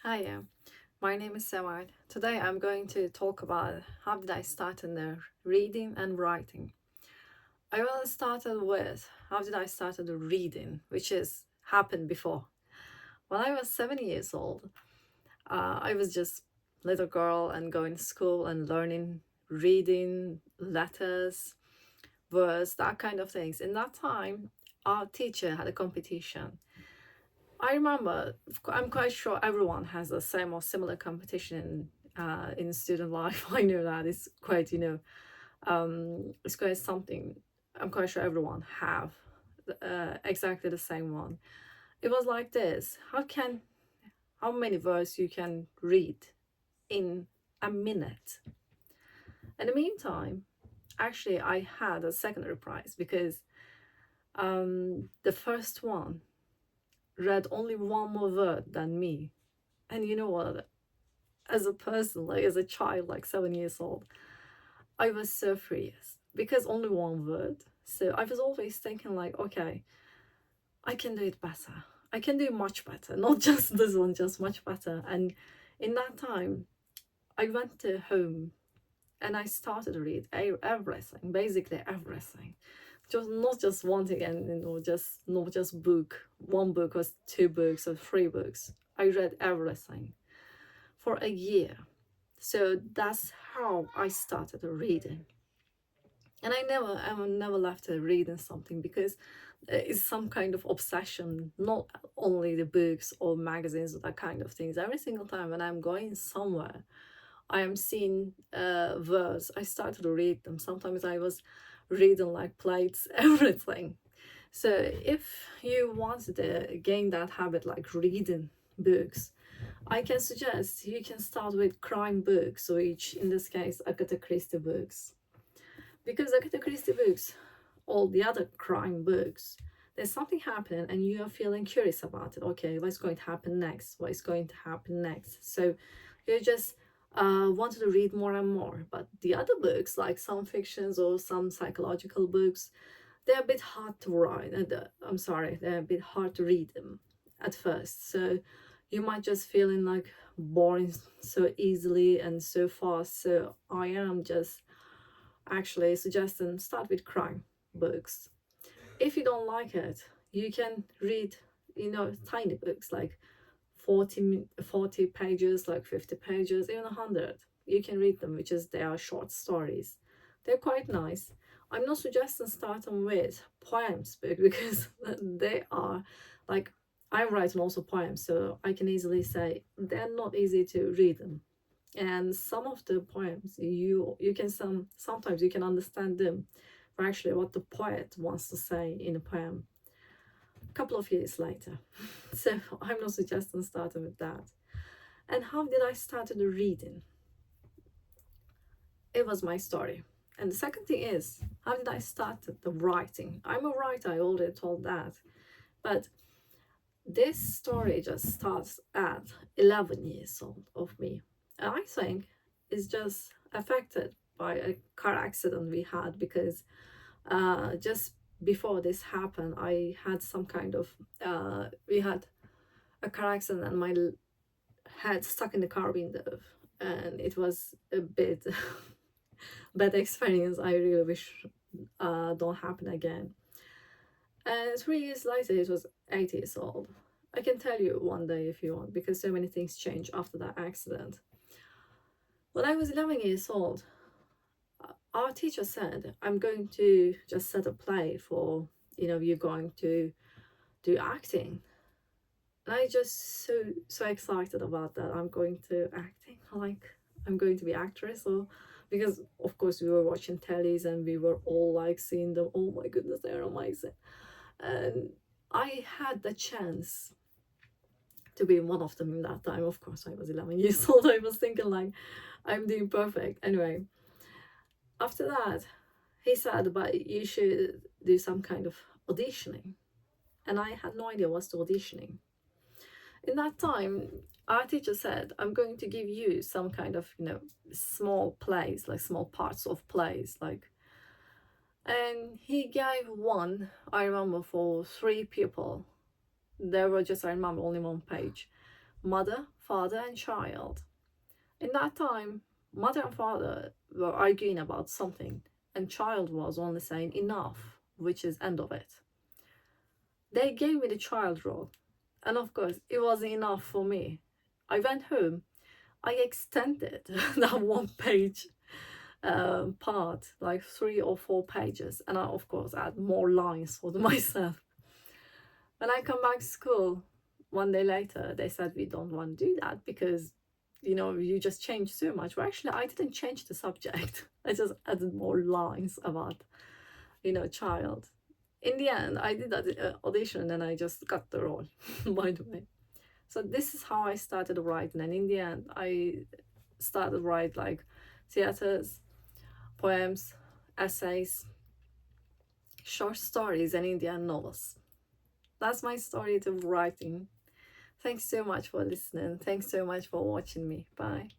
Hi, my name is Seval. Today I'm going to talk about how did I start in the reading and writing. I will started with how did I started reading, which is happened before. When I was 7 years old, I was just little girl and going to school and learning reading letters, words, that kind of things. In that time, our teacher had a competition. I remember, I'm quite sure everyone has the same or similar competition in student life. I know that it's quite, it's quite something I'm quite sure everyone have exactly the same one. It was like this: how many words you can read in a minute? In the meantime, actually, I had a secondary prize because the first one read only one more word than me. And you know what? As a person, like as a child, like 7 years old, I was so furious because only one word. So I was always thinking, like, okay, I can do it better. I can do much better, not just this one, just much better. And in that time, I went to home and I started to read everything, basically everything. Just not just one thing, and just not just book. One book was two books or three books. I read everything for a year. So that's how I started reading. And I never left reading something because it's some kind of obsession, not only the books or magazines or that kind of things. Every single time when I'm going somewhere, I am seeing words. I started to read them. Sometimes I was reading like plates, everything. So if you want to gain that habit, like reading books, I can suggest you can start with crime books, which in this case Agatha Christie books. Because Agatha Christie books, all the other crime books, there's something happening and you are feeling curious about it. Okay, what's going to happen next? What is going to happen next? So you just wanted to read more and more. But the other books, like some fictions or some psychological books, they're a bit hard to write. I'm sorry, they're a bit hard to read them at first. So you might just feeling like boring so easily and so fast. So I am just actually suggesting start with crime books. If you don't like it, you can read, tiny books like 40 pages, like 50 pages, even 100. You can read them, which is they are short stories. They're quite nice. I'm not suggesting starting with poems book because they are like I'm writing also poems, so I can easily say they're not easy to read them. And some of the poems you can sometimes you can understand them for actually what the poet wants to say in a poem a couple of years later. So I'm not suggesting starting with that. And how did I started reading? It was my story. And the second thing is, how did I start the writing? I'm a writer, I already told that. But this story just starts at 11 years old of me. And I think it's just affected by a car accident we had because just before this happened, I had some kind of, we had a car accident and my head stuck in the car window. And it was a bit bad experience. I really wish don't happen again. And 3 years later, it was 8 years old. I can tell you one day if you want, because so many things changed after that accident. When I was 11 years old, our teacher said, I'm going to just set a play for, you're going to do acting. And I just so excited about that. I'm going to acting, like I'm going to be actress or because of course we were watching tellies and we were all like seeing them, oh my goodness, they're amazing. And I had the chance to be one of them in that time. Of course, I was 11 years old. I was thinking like, I'm doing perfect. Anyway, after that, he said, but you should do some kind of auditioning. And I had no idea what's the auditioning. In that time, our teacher said, I'm going to give you some kind of, small plays, like small parts of plays, like, and he gave one, I remember, for three people. There were just, I remember, only one page. mother, father, and child. In that time, mother and father were arguing about something, and child was only saying enough, which is end of it. They gave me the child role, and of course, it wasn't enough for me. I went home, I extended that one page part, like 3 or 4 pages, and I, of course, add more lines for myself. When I come back to school, one day later, they said, we don't want to do that because, you just changed so much. Well, actually, I didn't change the subject. I just added more lines about, child. In the end, I did that audition and I just got the role, by the way. So this is how I started writing. And in the end, I started write like theaters, poems, essays, short stories, and Indian novels. That's my story to writing. Thanks so much for listening. Thanks so much for watching me. Bye.